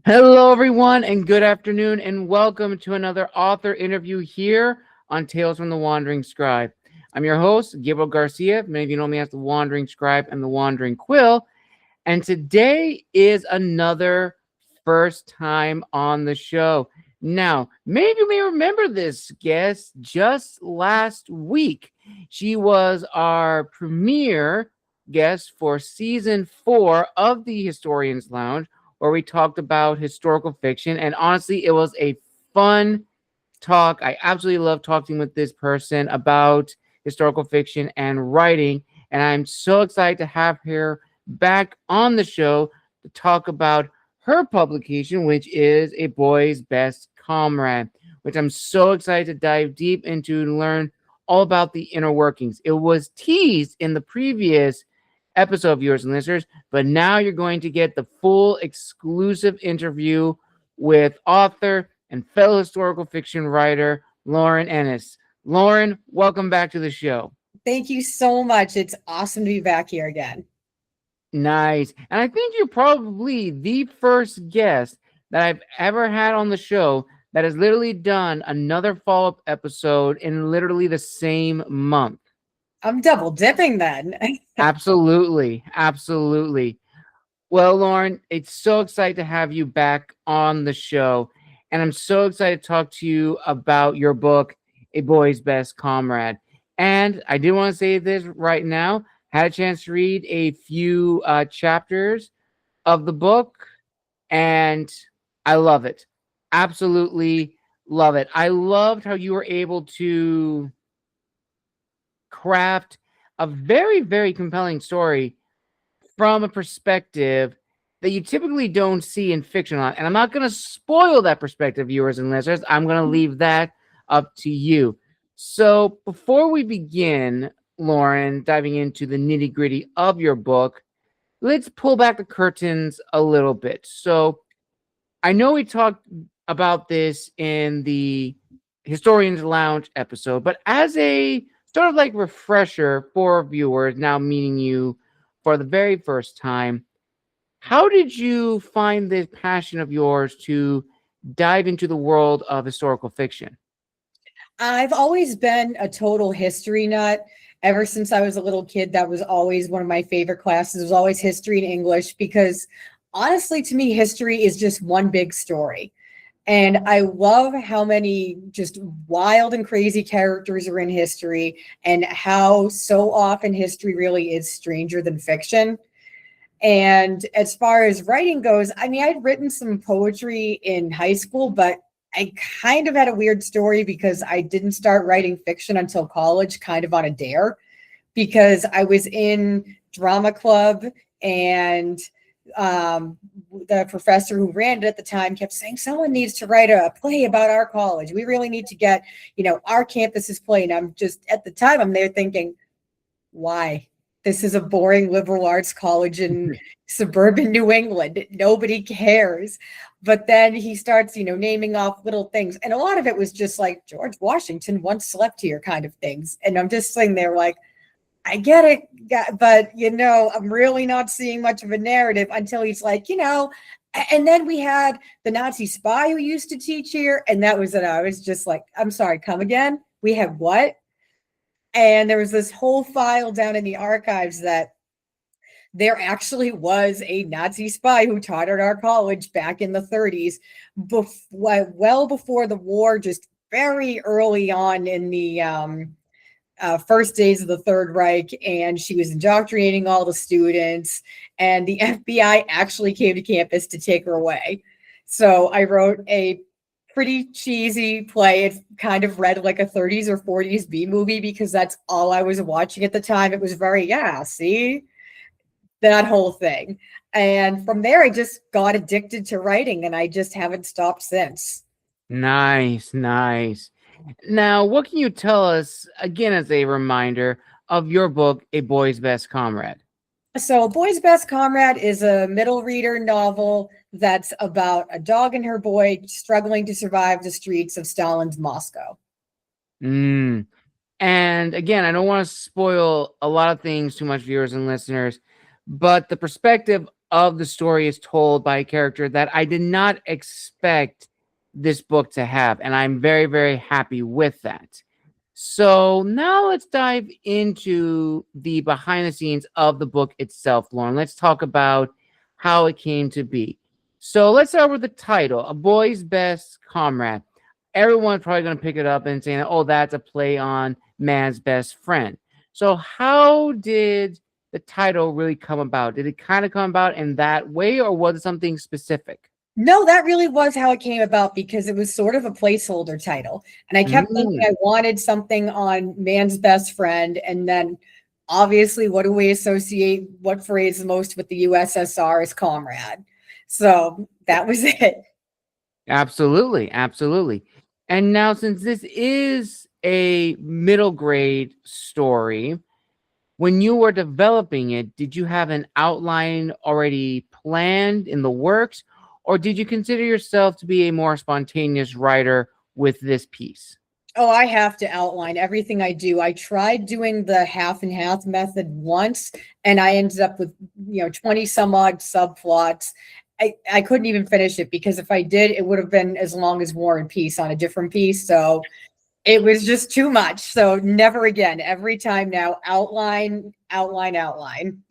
Hello, everyone, and good afternoon, and welcome to another author interview here on Tales from the Wandering Scribe. I'm your host, Gabriel Garcia. Many of you know me as the Wandering Scribe and the Wandering Quill, and today is another first time on the show. Now, many of you may remember this guest just last week. She was our premiere guest for season 4 of the Historians Lounge, where we talked about historical fiction. And honestly, it was a fun talk. I absolutely love talking with this person about historical fiction and writing. And I'm so excited to have her back on the show to talk about her publication, which is A Boy's Best Comrade, which I'm so excited to dive deep into and learn all about the inner workings. It was teased in the previous episode, viewers and listeners, but now you're going to get the full exclusive interview with author and fellow historical fiction writer Lauren Ennis. Lauren, welcome back to the show. Thank you so much. It's awesome to be back here again. Nice. And I think you're probably the first guest that I've ever had on the show that has literally done another follow-up episode in literally the same month. I'm double dipping then. Absolutely. Absolutely. Well, Lauren, it's so excited to have you back on the show. And I'm so excited to talk to you about your book, A Boy's Best Comrade. And I do want to say this right now. Had a chance to read a few chapters of the book, and I love it. Absolutely love it. I loved how you were able to craft a very, very compelling story from a perspective that you typically don't see in fiction. And I'm not going to spoil that perspective, viewers and listeners. I'm going to leave that up to you. So before we begin, Lauren, diving into the nitty gritty of your book, let's pull back the curtains a little bit. So I know we talked about this in the Historians Lounge episode, but as a sort of like refresher for viewers now meeting you for the very first time, how did you find this passion of yours to dive into the world of historical fiction? I've always been a total history nut. Ever since I was a little kid, that was always one of my favorite classes. It was always history and English because honestly, to me, history is just one big story. And I love how many just wild and crazy characters are in history and how so often history really is stranger than fiction. And as far as writing goes, I mean, I'd written some poetry in high school, but I kind of had a weird story because I didn't start writing fiction until college, kind of on a dare, because I was in drama club and the professor who ran it at the time kept saying, someone needs to write a play about our college. We really need to get, our campus's play. And I'm just, at the time, I'm there thinking, why? This is a boring liberal arts college in suburban New England. Nobody cares. But then he starts, naming off little things. And a lot of it was just like George Washington once slept here kind of things. And I'm just sitting there like, I get it. But, I'm really not seeing much of a narrative until he's like, and then we had the Nazi spy who used to teach here. And that was it. I was just like, I'm sorry, come again? We have what? And there was this whole file down in the archives that there actually was a Nazi spy who taught at our college back in the 30s, well before the war, just very early on in the first days of the Third Reich. And she was indoctrinating all the students. And the FBI actually came to campus to take her away. So I wrote a pretty cheesy play. It kind of read like a 30s or 40s B movie because that's all I was watching at the time. It was very, see, that whole thing. And from there, I just got addicted to writing and I just haven't stopped since. Nice, nice. Now, what can you tell us, again, as a reminder of your book, A Boy's Best Comrade? So A Boy's Best Comrade is a middle reader novel that's about a dog and her boy struggling to survive the streets of Stalin's Moscow. And again, I don't want to spoil a lot of things too much, viewers and listeners, but the perspective of the story is told by a character that I did not expect this book to have. And I'm very, very happy with that. So now let's dive into the behind the scenes of the book itself, Lauren. Let's talk about how it came to be. So let's start with the title, A Boy's Best Comrade. Everyone's probably going to pick it up and say, oh, that's a play on man's best friend. So how did the title really come about? Did it kind of come about in that way, or was it something specific? No, that really was how it came about, because it was sort of a placeholder title. And I kept thinking I wanted something on man's best friend. And then obviously, what do we associate what phrase the most with the USSR is comrade. So that was it. Absolutely, absolutely. And now, since this is a middle grade story, when you were developing it, did you have an outline already planned in the works, or did you consider yourself to be a more spontaneous writer with this piece? Oh, I have to outline everything I do. I tried doing the half and half method once, and I ended up with 20 some odd subplots. I couldn't even finish it, because if I did, it would have been as long as War and Peace on a different piece. So it was just too much. So never again. Every time now, outline, outline, outline.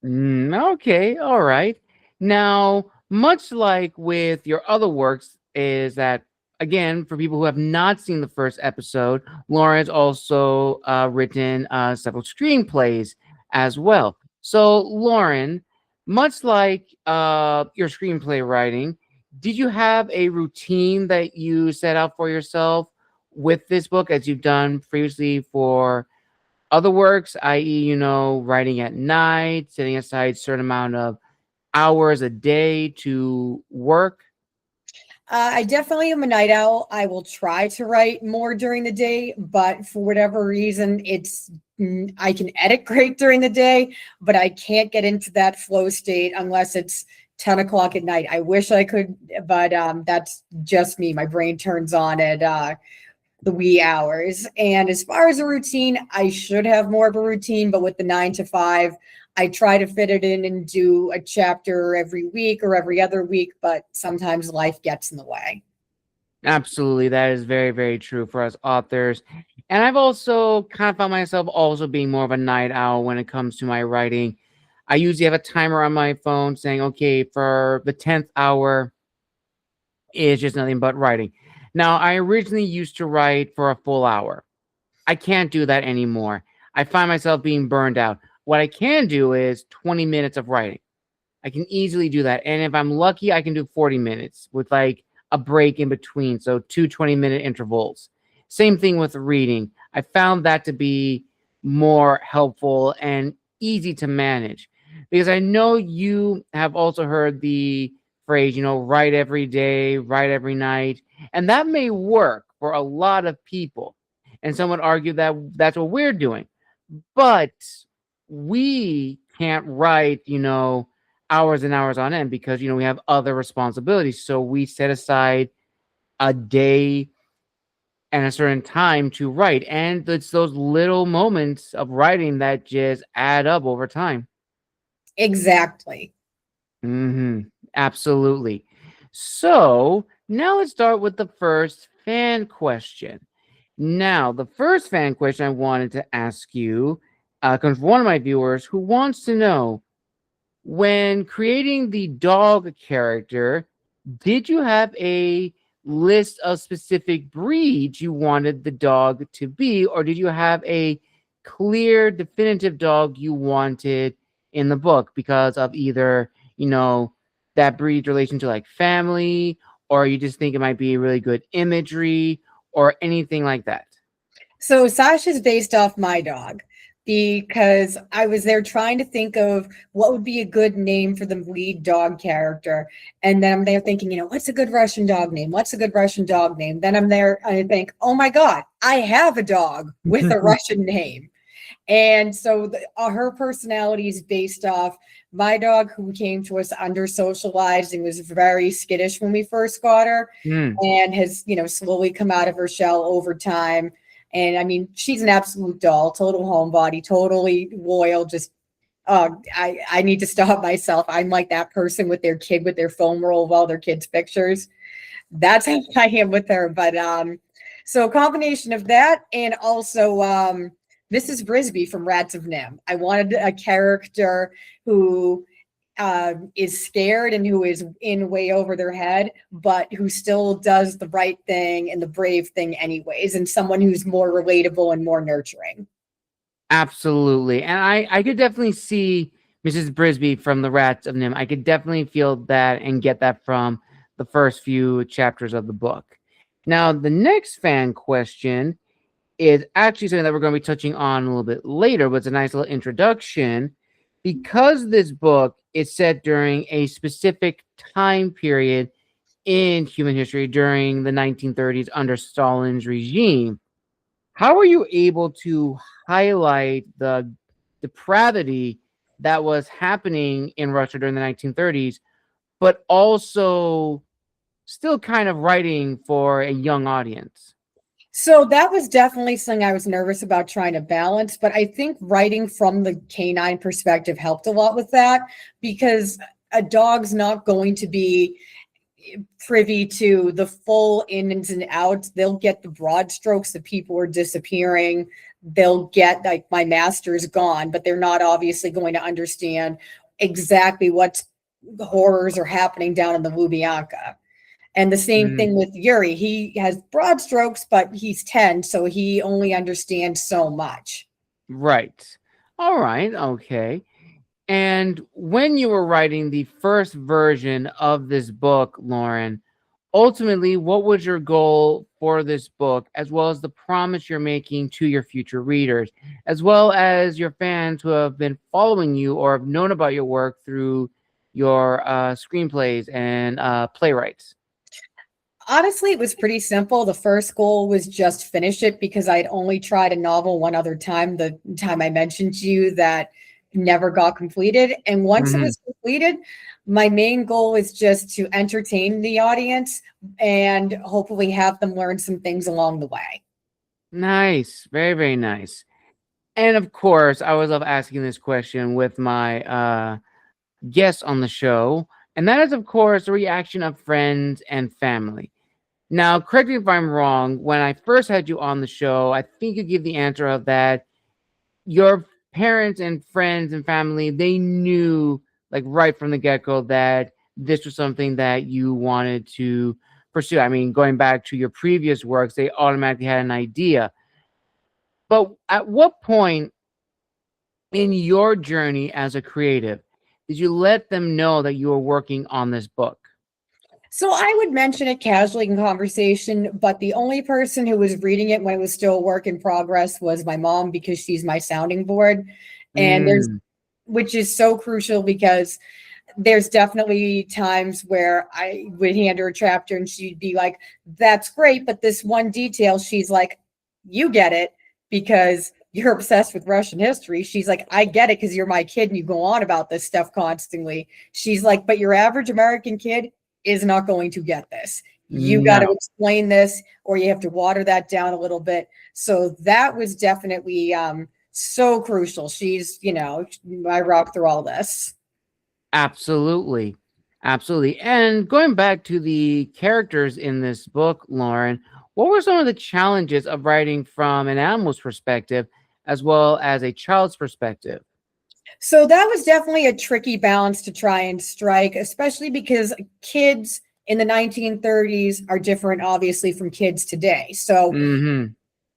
Okay, all right. Now, much like with your other works, is that, again, for people who have not seen the first episode, Lauren's also written several screenplays as well. So, Lauren, much like your screenplay writing, did you have a routine that you set out for yourself with this book, as you've done previously for other works, i.e., writing at night, setting aside a certain amount of hours a day to work? I definitely am a night owl. I will try to write more during the day, but for whatever reason, I can edit great during the day, but I can't get into that flow state unless it's 10 o'clock at night. I wish I could, but that's just me. My brain turns on at the wee hours. And as far as a routine, I should have more of a routine, but with the 9 to 5, I try to fit it in and do a chapter every week or every other week, but sometimes life gets in the way. Absolutely. That is very, very true for us authors. And I've also kind of found myself also being more of a night owl when it comes to my writing. I usually have a timer on my phone saying, okay, for the 10th hour is just nothing but writing. Now, I originally used to write for a full hour. I can't do that anymore. I find myself being burned out. What I can do is 20 minutes of writing. I can easily do that. And if I'm lucky, I can do 40 minutes with like a break in between. So 2 20-minute intervals. Same thing with reading. I found that to be more helpful and easy to manage, because I know you have also heard the phrase, write every day, write every night. And that may work for a lot of people. And some would argue that that's what we're doing. But we can't write, hours and hours on end, because, we have other responsibilities. So we set aside a day and a certain time to write. And it's those little moments of writing that just add up over time. Exactly. Absolutely. So now let's start with the first fan question. Now, the first fan question I wanted to ask you comes from one of my viewers who wants to know, when creating the dog character, did you have a list of specific breeds you wanted the dog to be, or did you have a clear, definitive dog you wanted in the book because of either, that breed's relation to like family, or you just think it might be really good imagery or anything like that? So Sasha's based off my dog, because I was there trying to think of what would be a good name for the lead dog character. And then I'm there thinking, what's a good Russian dog name? What's a good Russian dog name? Then I'm there and I think, oh my God, I have a dog with a Russian name. And so her personality is based off my dog, who came to us under socialized and was very skittish when we first got her, and has, slowly come out of her shell over time. And I mean, she's an absolute doll, total homebody, totally loyal, just I need to stop myself. I'm like that person with their kid with their foam roll of all their kids' pictures. That's how I am with her. But so a combination of that and also Mrs. Brisby from Rats of Nim. I wanted a character who is scared and who is in way over their head, but who still does the right thing and the brave thing anyways, and someone who's more relatable and more nurturing. Absolutely. And I could definitely see Mrs. Brisby from the Rats of Nim. I could definitely feel that and get that from the first few chapters of the book. Now, the next fan question is actually something that we're going to be touching on a little bit later, but it's a nice little introduction. Because this book is set during a specific time period in human history during the 1930s under Stalin's regime, how were you able to highlight the depravity that was happening in Russia during the 1930s, but also still kind of writing for a young audience? So that was definitely something I was nervous about trying to balance, but I think writing from the canine perspective helped a lot with that, because a dog's not going to be privy to the full ins and outs. They'll get the broad strokes that people are disappearing. They'll get like my master's gone, but they're not obviously going to understand exactly what horrors are happening down in the Lubyanka. And the same thing with Yuri. He has broad strokes, but he's 10, so he only understands so much. Right. All right. Okay. And when you were writing the first version of this book, Lauren, ultimately, what was your goal for this book, as well as the promise you're making to your future readers, as well as your fans who have been following you or have known about your work through your screenplays and playwrights? Honestly, it was pretty simple. The first goal was just finish it, because I'd only tried a novel one other time, the time I mentioned to you that never got completed. And once it was completed, my main goal is just to entertain the audience and hopefully have them learn some things along the way. Nice. Very, very nice. And of course, I always love asking this question with my guests on the show. And that is, of course, the reaction of friends and family. Now, correct me if I'm wrong. When I first had you on the show, I think you gave the answer of that your parents and friends and family, they knew like right from the get-go that this was something that you wanted to pursue. I mean, going back to your previous works, they automatically had an idea. But at what point in your journey as a creative did you let them know that you were working on this book? So I would mention it casually in conversation, but the only person who was reading it when it was still a work in progress was my mom, because she's my sounding board. And which is so crucial, because there's definitely times where I would hand her a chapter and she'd be like, that's great, but this one detail, she's like, you get it because you're obsessed with Russian history. She's like, I get it because you're my kid and you go on about this stuff constantly. She's like, but your average American kid is not going to get this. You got to explain this, or you have to water that down a little bit. So that was definitely so crucial. She's, I rock through all this. Absolutely. Absolutely. And going back to the characters in this book, Lauren, what were some of the challenges of writing from an animal's perspective as well as a child's perspective? So that was definitely a tricky balance to try and strike, especially because kids in the 1930s are different, obviously, from kids today. So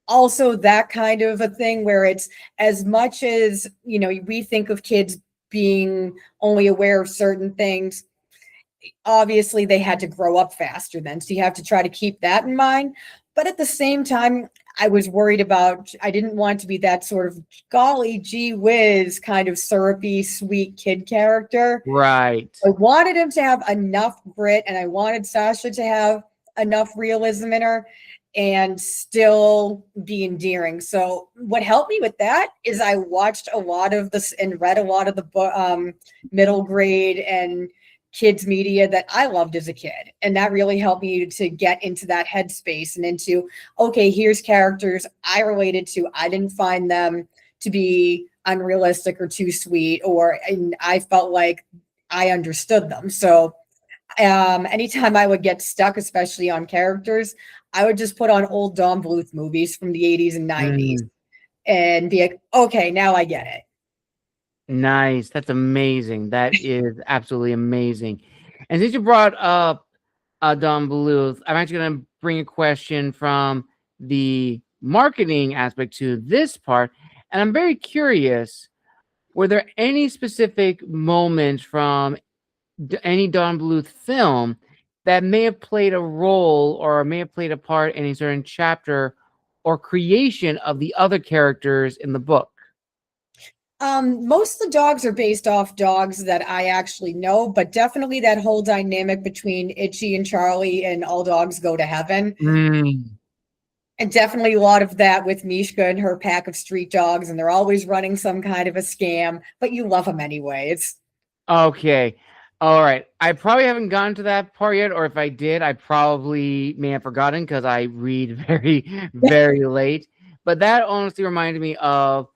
also that kind of a thing where it's as much as, we think of kids being only aware of certain things, obviously they had to grow up faster then. So you have to try to keep that in mind. But at the same time, I was worried about, I didn't want to be that sort of golly gee whiz kind of syrupy, sweet kid character. Right. I wanted him to have enough grit, and I wanted Sasha to have enough realism in her and still be endearing. So what helped me with that is I watched a lot of this and read a lot of the middle grade and kids media that I loved as a kid. And that really helped me to get into that headspace and into, okay, here's characters I related to. I didn't find them to be unrealistic or too sweet, and I felt like I understood them. So anytime I would get stuck, especially on characters, I would just put on old Don Bluth movies from the 80s and 90s Mm, and be like, okay, now I get it. nice. That's amazing. That is absolutely amazing. And since you brought up Don Bluth, I'm actually going to bring a question from the marketing aspect to this part. And I'm very curious, were there any specific moments from any Don Bluth film that may have played a role or may have played a part in a certain chapter or creation of the other characters in the book? Most of the dogs are based off dogs that I actually know, but definitely that whole dynamic between Itchy and Charlie and All Dogs Go to Heaven. Mm. And definitely a lot of that with Mishka and her pack of street dogs, and they're always running some kind of a scam, but you love them anyway. It's Okay. All right. I probably haven't gotten to that part yet, or if I did, I probably may have forgotten because I read very, very late. But that honestly reminded me of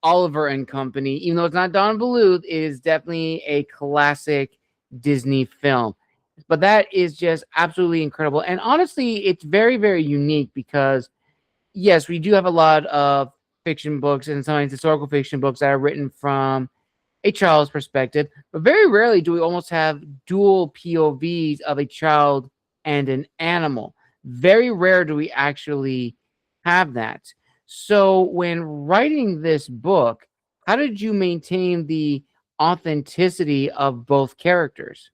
Oliver and Company. Even though it's not Don Bluth, it is definitely a classic Disney film. But that is just absolutely incredible. And honestly, it's very, very unique because, yes, we do have a lot of fiction books and sometimes historical fiction books that are written from a child's perspective, but very rarely do we almost have dual POVs of a child and an animal. Very rare do we actually have that. So, when writing this book, how did you maintain the authenticity of both characters?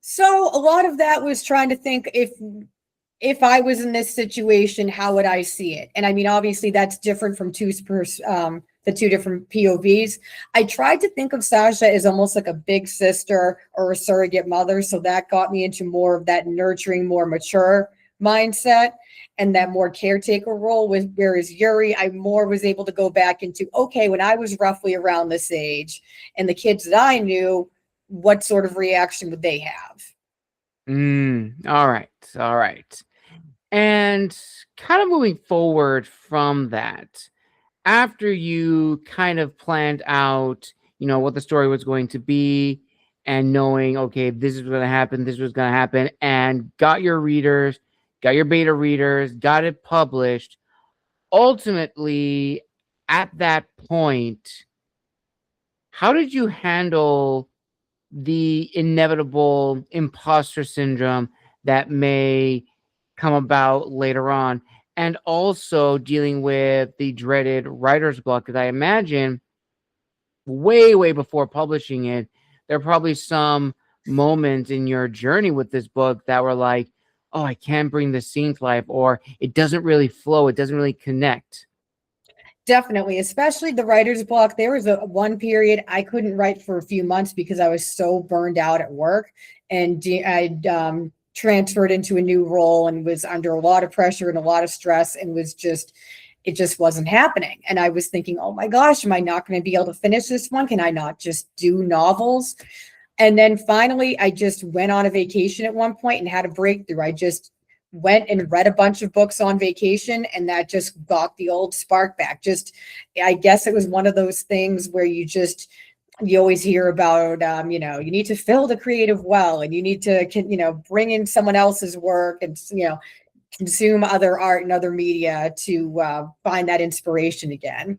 so a lot of that was trying to think if I was in this situation, how would I see it? And I mean, obviously, that's different from the two different POVs. I tried to think of Sasha as almost like a big sister or a surrogate mother, so that got me into more of that nurturing, more mature mindset and that more caretaker role. With whereas Yuri, I more was able to go back into okay, when I was roughly around this age, and the kids that I knew, what sort of reaction would they have? All right. All right. And kind of moving forward from that, after you kind of planned out, what the story was going to be and knowing, okay, this is going to happen, this was going to happen, and got your readers, got your beta readers, got it published, ultimately, at that point, how did you handle the inevitable imposter syndrome that may come about later on, and also dealing with the dreaded writer's block? Because I imagine way, way before publishing it, there are probably some moments in your journey with this book that were like, oh, I can't bring this scene to life, or it doesn't really flow, it doesn't really connect. Definitely, especially the writer's block. There was a one period I couldn't write for a few months because I was so burned out at work, and I'd transferred into a new role and was under a lot of pressure and a lot of stress, and it just wasn't happening. And I was thinking, oh my gosh, am I not going to be able to finish this one? Can I not just do novels? And then finally, I just went on a vacation at one point and had a breakthrough. I just went and read a bunch of books on vacation, and that just got the old spark back. I guess it was one of those things where you always hear about, you need to fill the creative well, and you need to, bring in someone else's work and, consume other art and other media to find that inspiration again.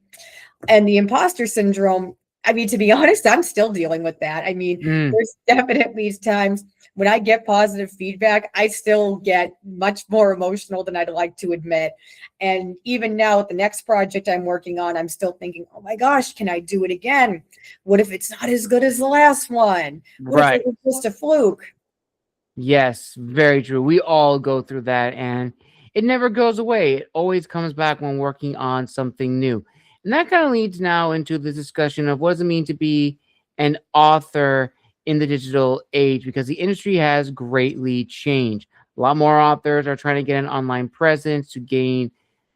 And the imposter syndrome, I mean, to be honest, I'm still dealing with that. I mean, Mm, there's definitely times when I get positive feedback, I still get much more emotional than I'd like to admit. And even now with the next project I'm working on, I'm still thinking, oh my gosh, can I do it again? What if it's not as good as the last one? What if it right. was just a fluke? Yes, very true. We all go through that, and it never goes away. It always comes back when working on something new. And that kind of leads now into the discussion of what does it mean to be an author in the digital age, because the industry has greatly changed. A lot more authors are trying to get an online presence to gain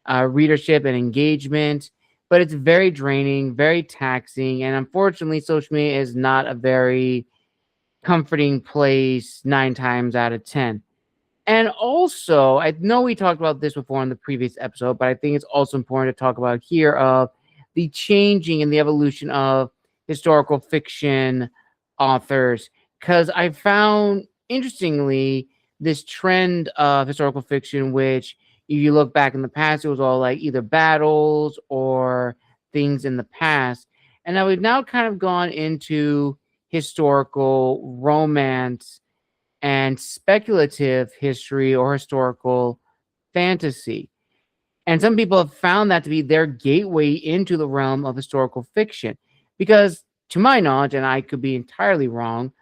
readership and engagement, but it's very draining, very taxing, and unfortunately, social media is not a very comforting place 9 times out of 10. And also, I know we talked about this before in the previous episode, but I think it's also important to talk about here of the changing and the evolution of historical fiction authors, because I found, interestingly, this trend of historical fiction, which if you look back in the past, it was all like either battles or things in the past. And now we've now kind of gone into historical romance and speculative history or historical fantasy. And some people have found that to be their gateway into the realm of historical fiction. Because, to my knowledge, and I could be entirely wrong,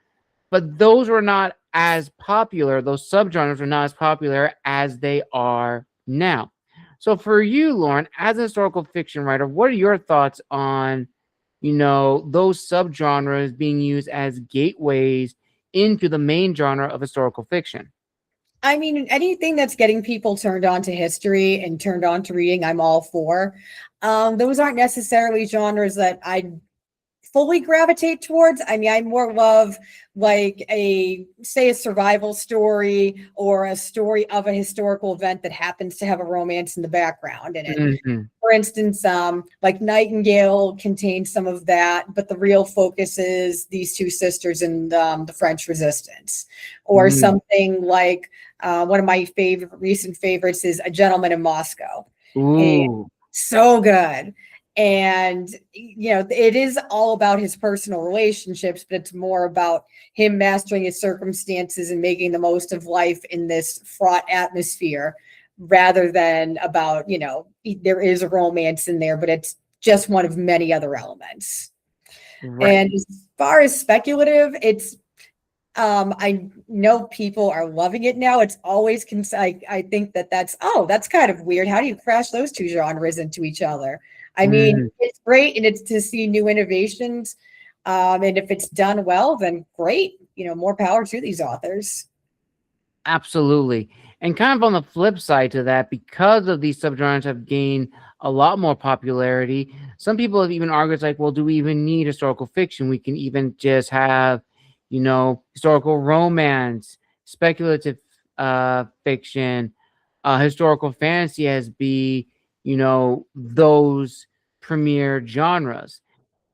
but those were not as popular, those subgenres were not as popular as they are now. So, for you, Lauren, as a historical fiction writer, what are your thoughts on, those subgenres being used as gateways into the main genre of historical fiction? I mean, anything that's getting people turned on to history and turned on to reading, I'm all for. Those aren't necessarily genres that I fully gravitate towards. I mean, I more love like a survival story or a story of a historical event that happens to have a romance in the background in it. Mm-hmm. For instance, like Nightingale contains some of that, but the real focus is these two sisters in the French Resistance, or something like one of my recent favorites is A Gentleman in Moscow. Ooh. So good. And, it is all about his personal relationships, but it's more about him mastering his circumstances and making the most of life in this fraught atmosphere, rather than about, there is a romance in there, but it's just one of many other elements. Right. And as far as speculative, it's, I know people are loving it now. It's always, I think that's kind of weird. How do you crash those two genres into each other? I mean, it's great, and it's to see new innovations. And if it's done well, then great. More power to these authors. Absolutely. And kind of on the flip side to that, because of these subgenres have gained a lot more popularity, some people have even argued, like, well, do we even need historical fiction? We can even just have, historical romance, speculative fiction, historical fantasy as be, those premier genres.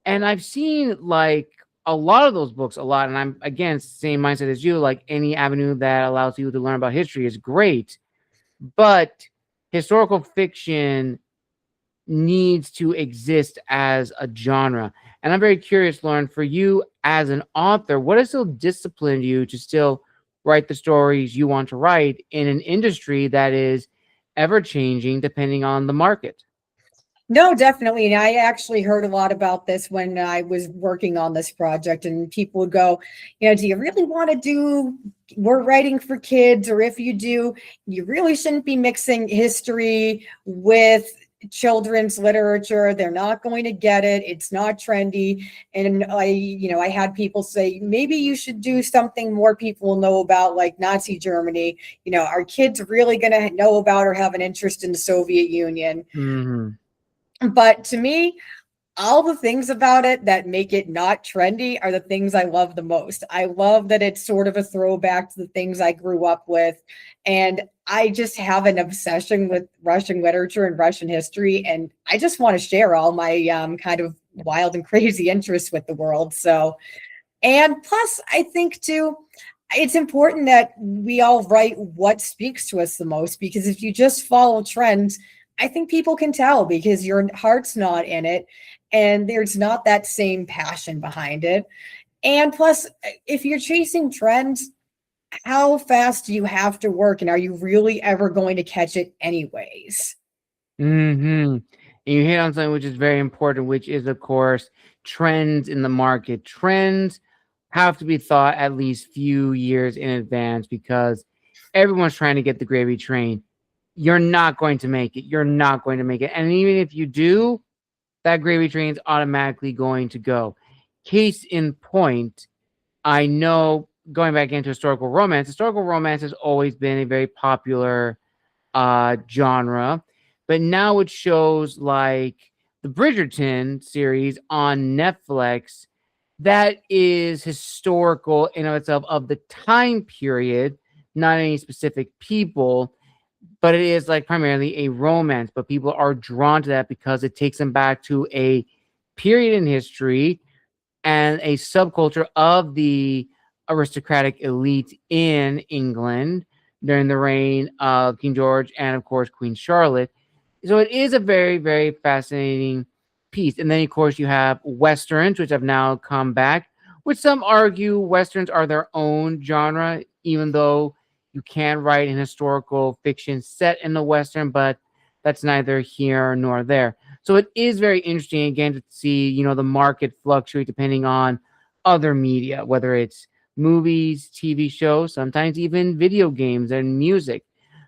And I've seen like a lot of those books a lot. And I'm, again, same mindset as you, like any avenue that allows you to learn about history is great. But historical fiction needs to exist as a genre. And I'm very curious, Lauren, for you as an author, what has still disciplined you to still write the stories you want to write in an industry that is ever changing depending on the market? No, definitely. And I actually heard a lot about this when I was working on this project, and people would go, do you really want to do more writing for kids? Or if you do, you really shouldn't be mixing history with children's literature. They're not going to get it. It's not trendy. And I had people say, maybe you should do something more people will know about, like Nazi Germany. Are kids really going to know about or have an interest in the Soviet Union? Mm-hmm. But to me, all the things about it that make it not trendy are the things I love the most. I love that it's sort of a throwback to the things I grew up with. And I just have an obsession with Russian literature and Russian history. And I just want to share all my kind of wild and crazy interests with the world. So, and plus, I think too, it's important that we all write what speaks to us the most, because if you just follow trends, I think people can tell because your heart's not in it and there's not that same passion behind it. And plus, if you're chasing trends, how fast do you have to work? And are you really ever going to catch it anyways? Mm-hmm. And you hit on something which is very important, which is, of course, trends in the market. Trends have to be thought at least few years in advance because everyone's trying to get the gravy train. You're not going to make it. You're not going to make it. And even if you do, that gravy train is automatically going to go. Case in point, I know, going back into historical romance has always been a very popular genre, but now it shows like the Bridgerton series on Netflix that is historical in of itself, of the time period, not any specific people, but it is like primarily a romance. But people are drawn to that because it takes them back to a period in history and a subculture of the aristocratic elite in England during the reign of King George and, of course, Queen Charlotte. So it is a very, very fascinating piece. And then, of course, you have Westerns, which have now come back, which some argue Westerns are their own genre, even though you can write an historical fiction set in the Western, but that's neither here nor there. So it is very interesting, again, to see, the market fluctuate depending on other media, whether it's movies, TV shows, sometimes even video games and music.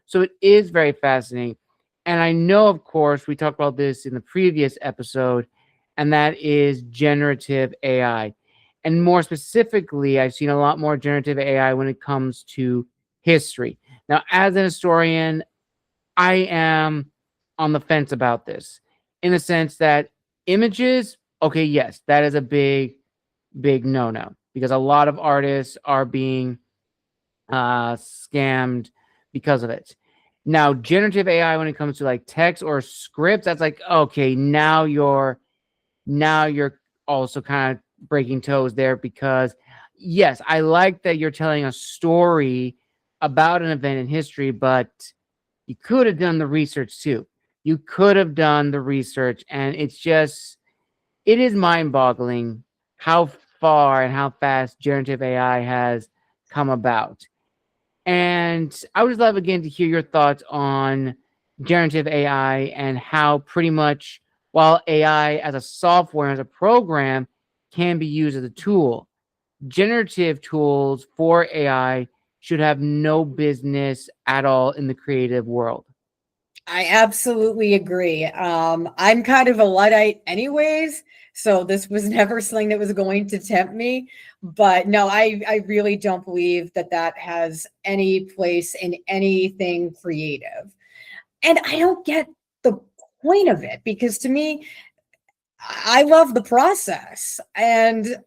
So it is very fascinating. And I know, of course, we talked about this in the previous episode, and that is generative AI. And more specifically, I've seen a lot more generative AI when it comes to history. Now, as an historian, I am on the fence about this in the sense that images, okay, yes, that is a big, big no-no because a lot of artists are being scammed because of it. Now, generative AI, when it comes to like text or scripts, that's like, okay, now you're also kind of breaking toes there because yes, I like that you're telling a story about an event in history, but you could have done the research too. You could have done the research, and it is mind-boggling how far and how fast generative AI has come about. And I would just love again to hear your thoughts on generative AI and how pretty much while AI as a software, as a program can be used as a tool, generative tools for AI should have no business at all in the creative world. I absolutely agree. I'm kind of a Luddite anyways, so this was never something that was going to tempt me. But no, I really don't believe that that has any place in anything creative. And I don't get the point of it because to me, I love the process. And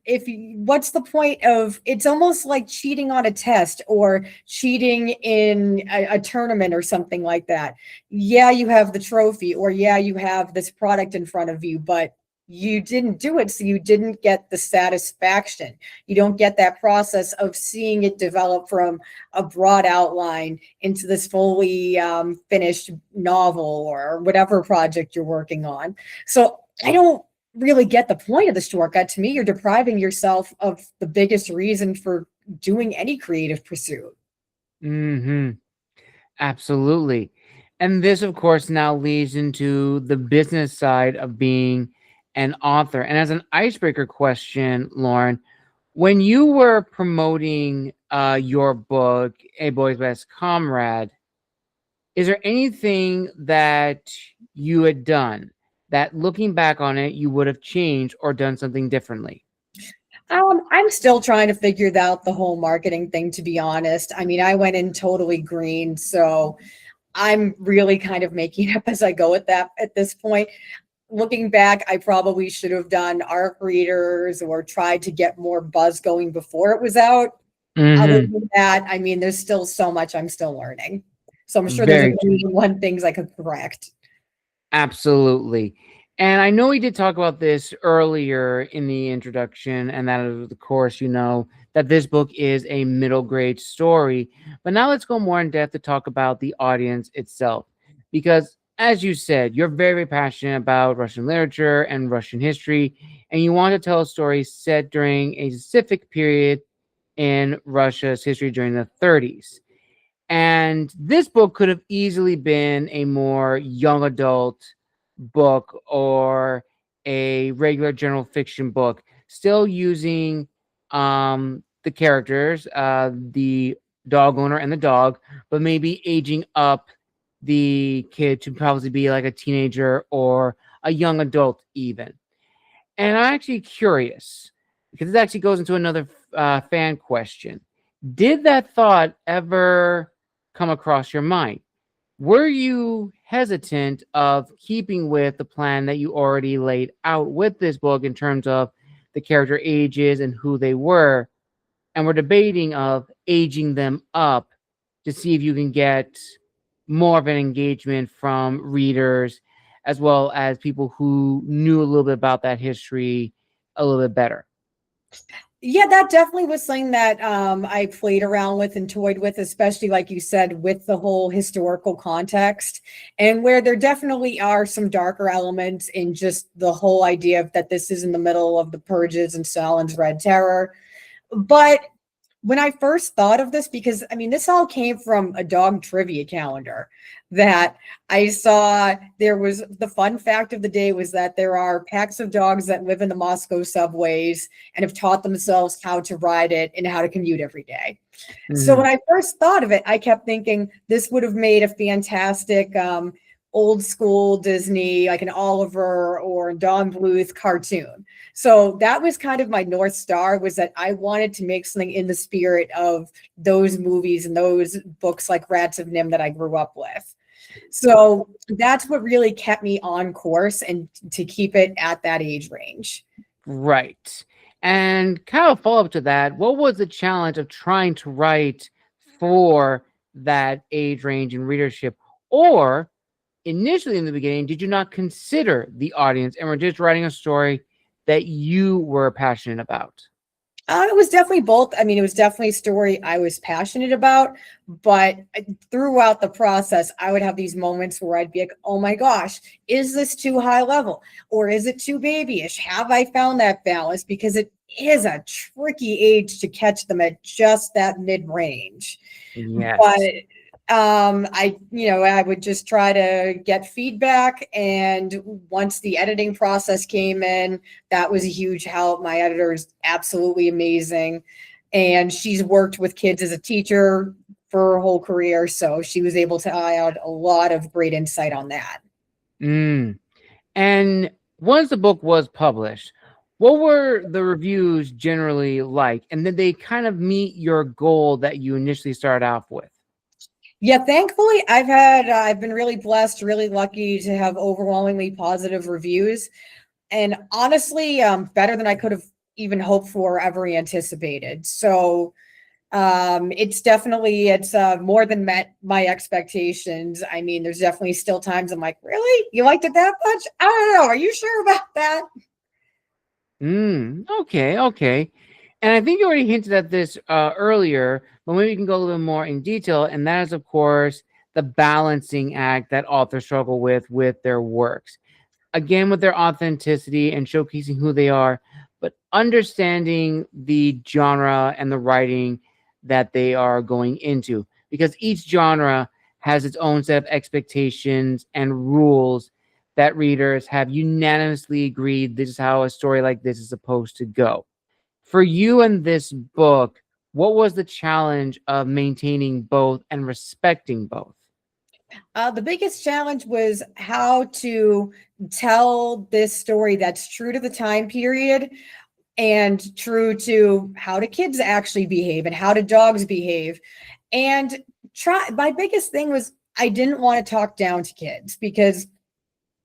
what's the point of it's almost like cheating on a test or cheating in a tournament or something like that. Yeah, you have the trophy, or yeah, you have this product in front of you, but you didn't do it, so you didn't get the satisfaction. You don't get that process of seeing it develop from a broad outline into this fully finished novel or whatever project you're working on. So I don't really get the point of the shortcut. To me, you're depriving yourself of the biggest reason for doing any creative pursuit. Hmm. Absolutely. And this, of course, now leads into the business side of being an author. And as an icebreaker question, Lauren, when you were promoting your book, A Boy's Best Comrade, is there anything that you had done that looking back on it, you would have changed or done something differently? I'm still trying to figure out the whole marketing thing, to be honest. I mean, I went in totally green, so I'm really kind of making up as I go at this point. Looking back, I probably should have done ARC readers or tried to get more buzz going before it was out. Other Hmm. than that, I mean, there's still so much I'm still learning. So I'm sure there's a Very true. million one things I could correct. Absolutely. And I know we did talk about this earlier in the introduction, and that is, of course, that this book is a middle grade story. But now let's go more in depth to talk about the audience itself. Because, as you said, you're very passionate about Russian literature and Russian history, and you want to tell a story set during a specific period in Russia's history during the 30s. And this book could have easily been a more young adult book or a regular general fiction book, still using the characters, the dog owner and the dog, but maybe aging up the kid to probably be like a teenager or a young adult, even. And I'm actually curious because this actually goes into another fan question. Did that thought ever come across your mind? Were you hesitant of keeping with the plan that you already laid out with this book in terms of the character ages and who they were, and we're debating of aging them up to see if you can get more of an engagement from readers as well as people who knew a little bit about that history a little bit better. Yeah, that definitely was something that I played around with and toyed with, especially like you said, with the whole historical context, and where there definitely are some darker elements in just the whole idea of that this is in the middle of the purges and Stalin's Red Terror. But when I first thought of this, because I mean, this all came from a dog trivia calendar that I saw. There was the fun fact of the day was that there are packs of dogs that live in the Moscow subways and have taught themselves how to ride it and how to commute every day. So when I first thought of it, I kept thinking this would have made a fantastic old school Disney, like an Oliver or Don Bluth cartoon. So that was kind of my North Star, was that I wanted to make something in the spirit of those movies and those books like Rats of Nim that I grew up with. So that's what really kept me on course and to keep it at that age range. Right. And kind of follow up to that, what was the challenge of trying to write for that age range and readership? Or initially in the beginning, did you not consider the audience and were just writing a story that you were passionate about? It was definitely both. I mean, it was definitely a story I was passionate about, but throughout the process, I would have these moments where I'd be like, oh my gosh, is this too high level? Or is it too babyish? Have I found that balance? Because it is a tricky age to catch them at just that mid-range. Yes. But I would just try to get feedback, and once the editing process came in, that was a huge help. My editor is absolutely amazing, and she's worked with kids as a teacher for her whole career, so she was able to add a lot of great insight on that. And once the book was published, what were the reviews generally like? And did they kind of meet your goal that you initially started off with? Yeah, thankfully, I've been really blessed, really lucky to have overwhelmingly positive reviews, and honestly, better than I could have even hoped for or ever anticipated. So, it's more than met my expectations. I mean, there's definitely still times I'm like, really? You liked it that much? I don't know. Are you sure about that? Okay. And I think you already hinted at this earlier, but maybe you can go a little bit more in detail. And that is, of course, the balancing act that authors struggle with their works. Again, with their authenticity and showcasing who they are, but understanding the genre and the writing that they are going into. Because each genre has its own set of expectations and rules that readers have unanimously agreed this is how a story like this is supposed to go. For you in this book, what was the challenge of maintaining both and respecting both? The biggest challenge was how to tell this story that's true to the time period and true to how do kids actually behave and how do dogs behave. And my biggest thing was I didn't want to talk down to kids, because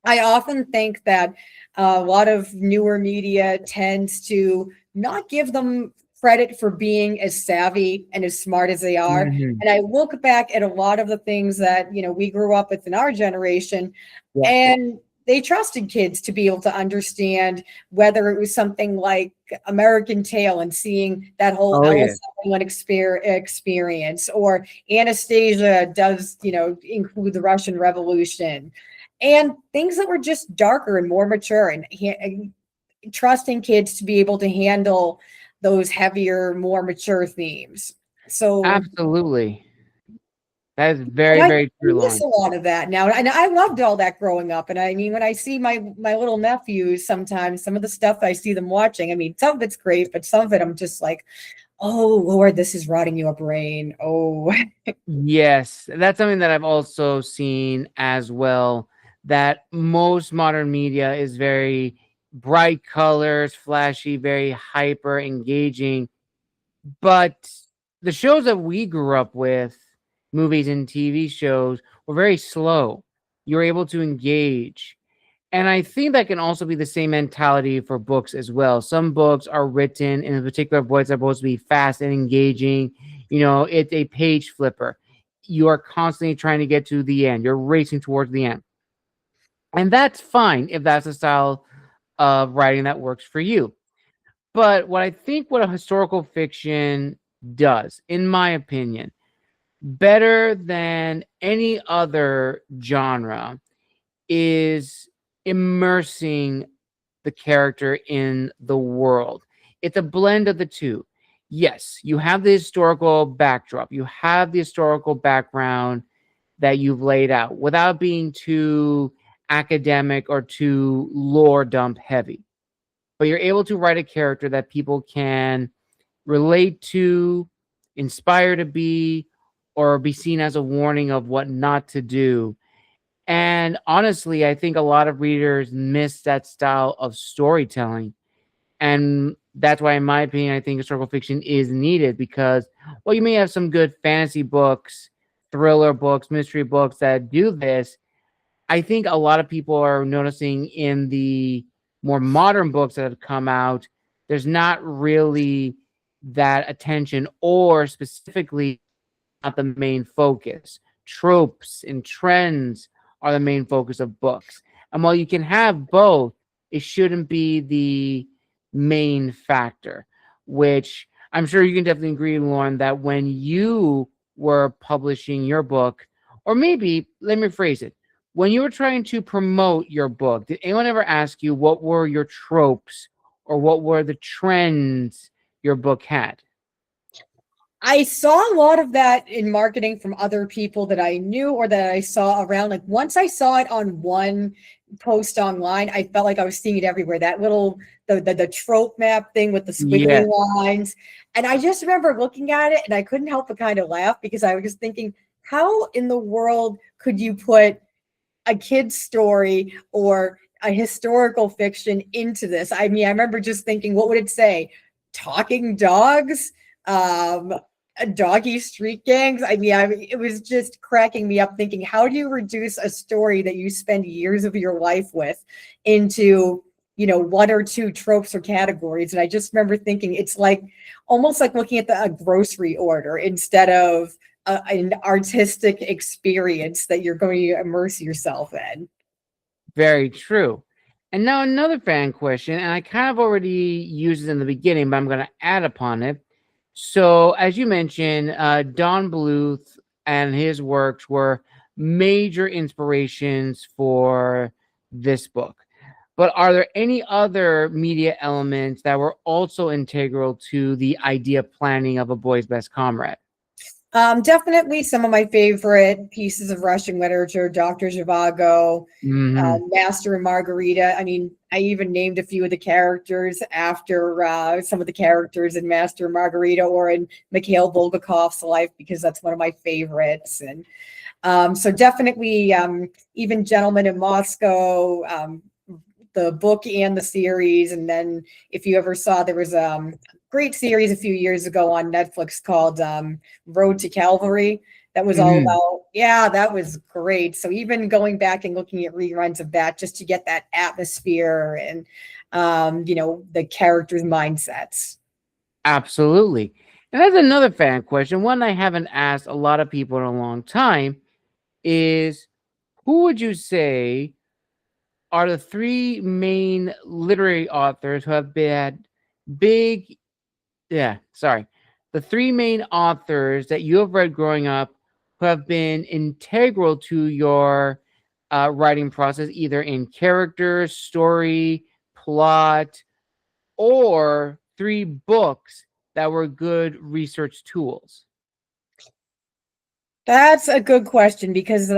I often think that a lot of newer media tends to not give them credit for being as savvy and as smart as they are. Mhm. And I look back at a lot of the things that, we grew up with in our generation, Yeah. and they trusted kids to be able to understand whether it was something like American Tail and seeing that whole Oh, yeah. Ellis experience, or Anastasia does, include the Russian Revolution, and things that were just darker and more mature, and trusting kids to be able to handle those heavier, more mature themes. So Absolutely. That is and very, I very true, miss Lauren. a lot of that now, and I loved all that growing up. And I mean, when I see my little nephews, sometimes some of the stuff I see them watching, I mean, some of it's great, but some of it I'm just like, oh Lord, this is rotting your brain. Oh, Yes, that's something that I've also seen as well, that most modern media is very bright colors, flashy, very hyper engaging. But the shows that we grew up with, movies and TV shows, were very slow. You were able to engage. And I think that can also be the same mentality for books as well. Some books are written in a particular voice that are supposed to be fast and engaging. It's a page flipper. you are constantly trying to get to the end. You're racing towards the end. And that's fine if that's the style of writing that works for you. But what a historical fiction does, in my opinion, better than any other genre, is immersing the character in the world. It's a blend of the two. Yes, you have the historical backdrop, you have the historical background that you've laid out without being too academic or too lore dump heavy. But you're able to write a character that people can relate to, inspire to be, or be seen as a warning of what not to do. And honestly, I think a lot of readers miss that style of storytelling. And that's why, in my opinion, I think historical fiction is needed because, well, you may have some good fantasy books, thriller books, mystery books that do this. I think a lot of people are noticing in the more modern books that have come out, there's not really that attention, or specifically not the main focus. Tropes and trends are the main focus of books. And while you can have both, it shouldn't be the main factor, which I'm sure you can definitely agree, Lauren, that when you were publishing your book, or maybe let me phrase it, when you were trying to promote your book, did anyone ever ask you what were your tropes or what were the trends your book had? I saw a lot of that in marketing from other people that I knew or that I saw around. Like once I saw it on one post online, I felt like I was seeing it everywhere. That little the trope map thing with the squiggly Yes. lines. And I just remember looking at it and I couldn't help but kind of laugh because I was just thinking, how in the world could you put a kid's story or a historical fiction into this? I mean, I remember just thinking, what would it say? Talking dogs? Doggy street gangs. It was just cracking me up thinking, how do you reduce a story that you spend years of your life with into, one or two tropes or categories? And I just remember thinking it's like almost like looking at a grocery order instead of an artistic experience that you're going to immerse yourself in. Very true. And now another fan question, and I kind of already used it in the beginning, but I'm going to add upon it. So, as you mentioned, Don Bluth and his works were major inspirations for this book. But are there any other media elements that were also integral to the idea planning of A Boy's Best Comrade? Definitely some of my favorite pieces of Russian literature, Dr. Zhivago, Master and Margarita. I mean, I even named a few of the characters after some of the characters in Master and Margarita or in Mikhail Bulgakov's life, because that's one of my favorites. And so definitely even Gentlemen in Moscow, the book and the series. And then if you ever saw, there was a great series a few years ago on Netflix called Road to Calvary. That was all about, that was great. So even going back and looking at reruns of that just to get that atmosphere and, the characters' mindsets. Absolutely. And that's another fan question, one I haven't asked a lot of people in a long time, is who would you say are the three main literary authors who have been big, the three main authors that you have read growing up who have been integral to your writing process, either in character, story, plot, or three books that were good research tools? That's a good question because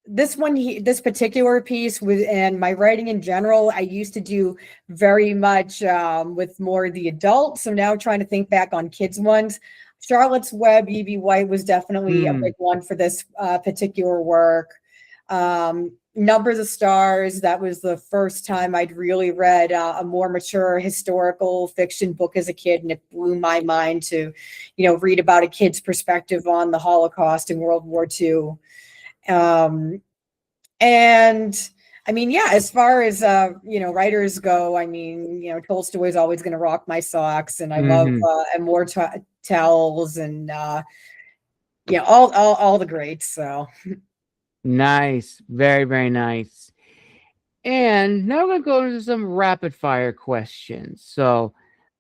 this particular piece and my writing in general, I used to do very much with more of the adults. So now trying to think back on kids ones. Charlotte's Web, E.B. White was definitely a big one for this particular work. Numbers of Stars, that was the first time I'd really read a more mature historical fiction book as a kid, and it blew my mind to, read about a kid's perspective on the Holocaust and World War II. And I mean, as far as, writers go, I mean, Tolstoy is always going to rock my socks, and I love Immortals and Yeah, all the greats. So, Nice. Very, very nice. And now we're going to go into some rapid fire questions. So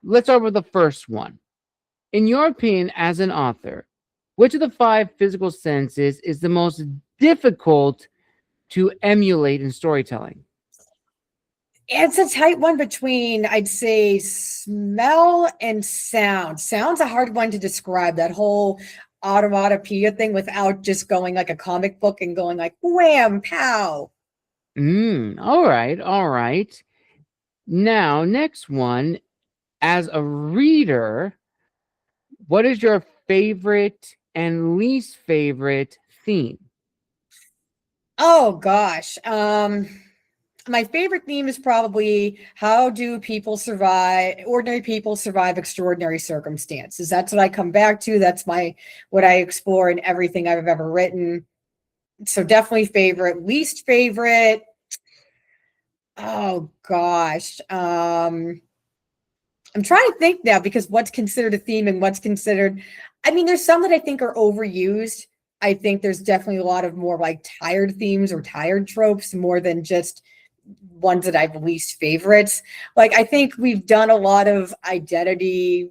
let's start with the first one. In your opinion, as an author, which of the five physical senses is the most difficult to emulate in storytelling? it's a tight one between, I'd say, smell and sound. Sound's a hard one to describe, that whole automatopoeia thing without just going like a comic book and going like wham, pow. All right, all right. Now, next one. As a reader, what is your favorite and least favorite theme? Oh gosh. My favorite theme is probably how do ordinary people survive extraordinary circumstances. That's what I come back to. That's what I explore in everything I've ever written. So definitely favorite. Least favorite. Oh gosh. I'm trying to think now because what's considered a theme and what's considered, I mean, there's some that I think are overused. I think there's definitely a lot of more like tired themes or tired tropes more than just ones that I've least favorites. Like I think we've done a lot of identity,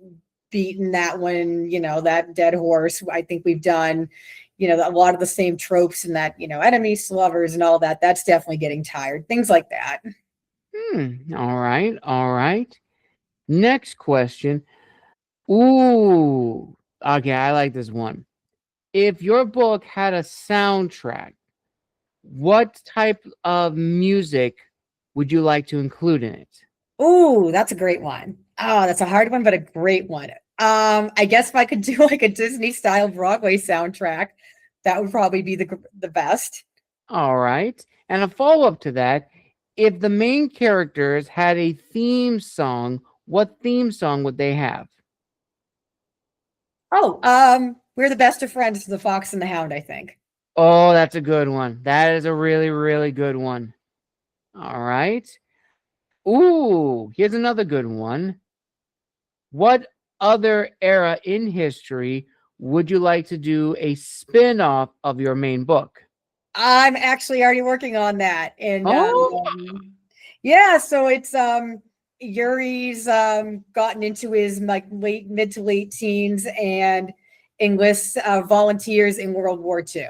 beaten that one, that dead horse. I think we've done, a lot of the same tropes and that, enemies to lovers and all that. That's definitely getting tired. Things like that. All right, all right. Next question. Ooh, okay, I like this one. If your book had a soundtrack, what type of music would you like to include in it? Ooh, that's a great one. Oh, that's a hard one, but a great one. I guess if I could do like a Disney style Broadway soundtrack, that would probably be the best. All right. And a follow up to that, if the main characters had a theme song, what theme song would they have? Oh, we're the best of friends, the Fox and the Hound, I think. Oh, that's a good one. That is a really, really good one. All right. Ooh, here's another good one. What other era in history would you like to do a spin off of your main book? I'm actually already working on that. And Oh, yeah, so it's Yuri's gotten into his like mid to late teens and enlists volunteers in World War II.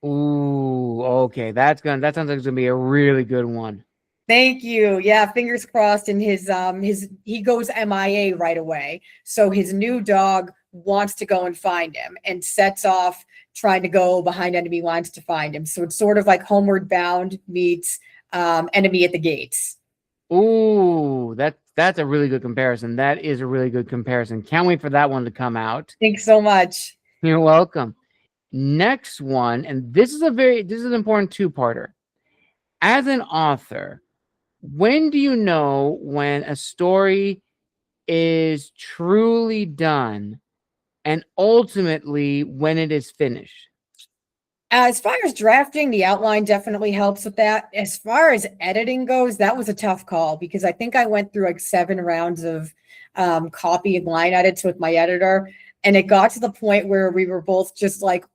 ooh, okay. That sounds like it's gonna be a really good one. Thank you. Yeah, fingers crossed. And his he goes MIA right away. So his new dog wants to go and find him and sets off trying to go behind enemy lines to find him. So it's sort of like Homeward Bound meets Enemy at the Gates. Ooh, that's a really good comparison. That is a really good comparison. Can't wait for that one to come out. Thanks so much. You're welcome. Next one, and this is an important two-parter. As an author, when do you know when a story is truly done and ultimately when it is finished? As far as drafting, the outline definitely helps with that. As far as editing goes, that was a tough call because I think I went through like 7 rounds of copy and line edits with my editor. And it got to the point where we were both just like,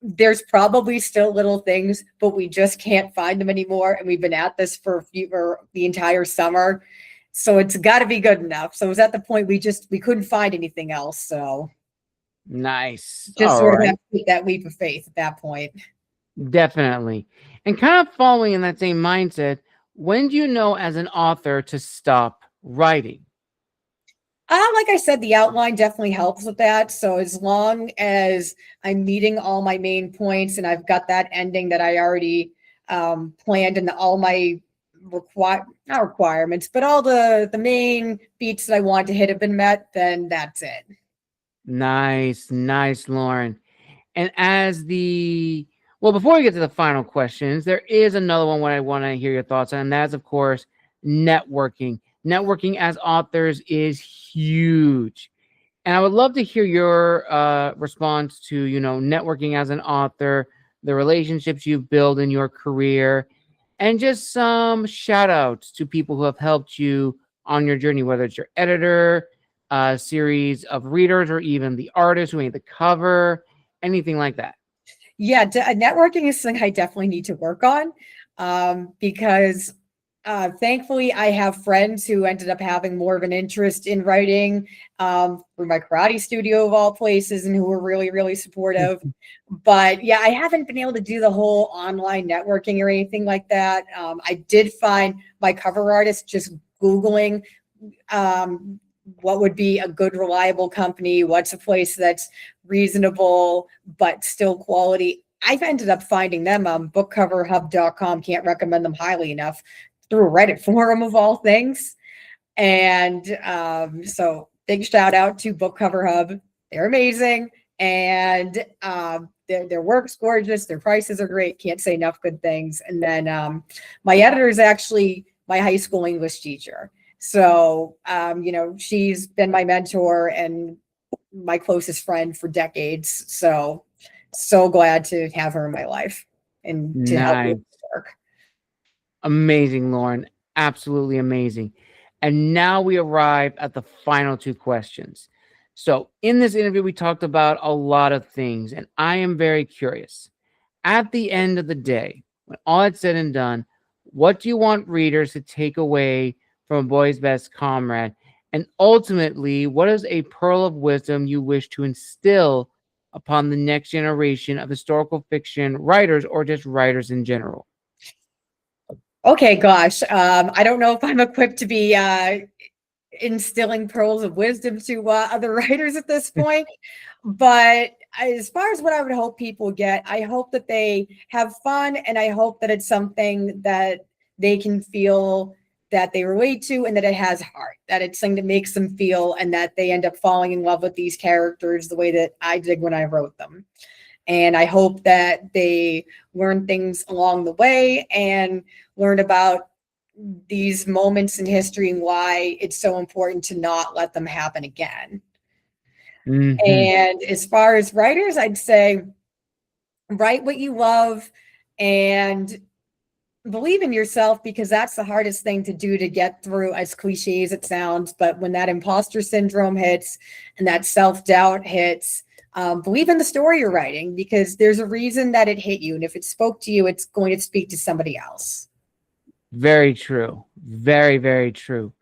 there's probably still little things, but we just can't find them anymore. And we've been at this for the entire summer. So it's got to be good enough. So it was at the point we couldn't find anything else. So Nice. just All sort of right. have to take that leap of faith at that point. Definitely. And kind of following in that same mindset, when do you know as an author to stop writing? Like I said, the outline definitely helps with that. So as long as I'm meeting all my main points and I've got that ending that I already planned and all my not requirements, but all the main beats that I want to hit have been met, then that's it. Nice, nice, Lauren. And before we get to the final questions, there is another one what I want to hear your thoughts on, and that's of course networking. Networking as authors is huge. And I would love to hear your response to, networking as an author, the relationships you've built in your career, and just some shout outs to people who have helped you on your journey, whether it's your editor, a series of readers, or even the artist who made the cover. anything like that? Yeah, networking is something I definitely need to work on, because thankfully I have friends who ended up having more of an interest in writing through my karate studio of all places, and who were really, really supportive. But yeah, I haven't been able to do the whole online networking or anything like that. I did find my cover artist just Googling what would be a good, reliable company, what's a place that's reasonable but still quality. I've ended up finding them on bookcoverhub.com. Can't recommend them highly enough, through a Reddit forum of all things. And so big shout out to Book Cover Hub. They're amazing. And their work's gorgeous. Their prices are great. Can't say enough good things. And then my editor is actually my high school English teacher. So, she's been my mentor and my closest friend for decades. So glad to have her in my life and to help me with work. Amazing, Lauren. Absolutely amazing. And now we arrive at the final two questions. So in this interview, we talked about a lot of things, and I am very curious. At the end of the day, when all is said and done, what do you want readers to take away from A Boy's Best Comrade? And ultimately, what is a pearl of wisdom you wish to instill upon the next generation of historical fiction writers, or just writers in general? Okay, gosh. I don't know if I'm equipped to be instilling pearls of wisdom to other writers at this point. But as far as what I would hope people get, I hope that they have fun, and I hope that it's something that they can feel that they relate to, and that it has heart, that it's something that makes them feel, and that they end up falling in love with these characters the way that I did when I wrote them. And I hope that they learn things along the way and learn about these moments in history and why it's so important to not let them happen again. Mm-hmm. And as far as writers, I'd say write what you love and believe in yourself, because that's the hardest thing to do, to get through, as cliche as it sounds. But when that imposter syndrome hits and that self-doubt hits, believe in the story you're writing, because there's a reason that it hit you. And if it spoke to you, it's going to speak to somebody else. Very true. Very, very true.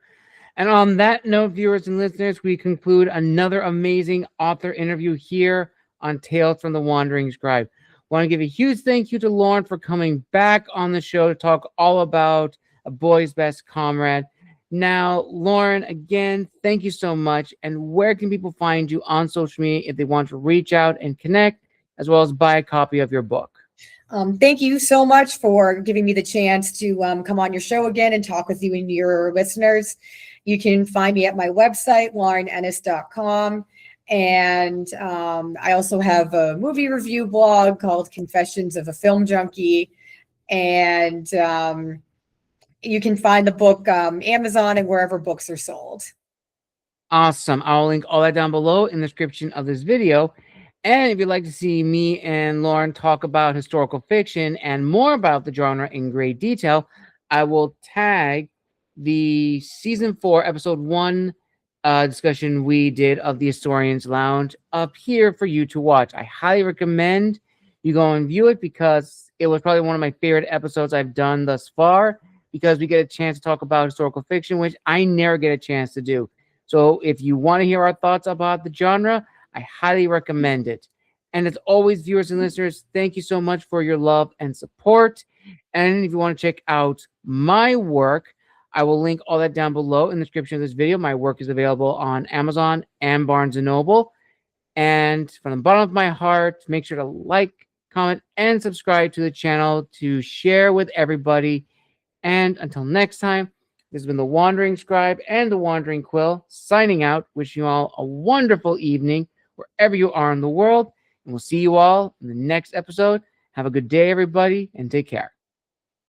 And on that note, viewers and listeners, we conclude another amazing author interview here on Tales from the Wandering Scribe. I want to give a huge thank you to Lauren for coming back on the show to talk all about A Boy's Best Comrade. Now, Lauren, again, thank you so much. And where can people find you on social media if they want to reach out and connect, as well as buy a copy of your book? Thank you so much for giving me the chance to come on your show again and talk with you and your listeners. You can find me at my website, laurenennis.com. And I also have a movie review blog called Confessions of a Film Junkie. And you can find the book Amazon and wherever books are sold. Awesome. I'll link all that down below in the description of this video. And if you'd like to see me and Lauren talk about historical fiction and more about the genre in great detail, I will tag the season 4, episode 1 discussion we did of the Historian's Lounge up here for you to watch. I highly recommend you go and view it, because it was probably one of my favorite episodes I've done thus far, because we get a chance to talk about historical fiction, which I never get a chance to do. So if you want to hear our thoughts about the genre, I highly recommend it. And as always, viewers and listeners, thank you so much for your love and support. And if you want to check out my work, I will link all that down below in the description of this video. My work is available on Amazon and Barnes & Noble. And from the bottom of my heart, make sure to like, comment, and subscribe to the channel to share with everybody. And until next time, this has been The Wandering Scribe and The Wandering Quill signing out. Wishing you all a wonderful evening wherever you are in the world. And we'll see you all in the next episode. Have a good day, everybody, and take care.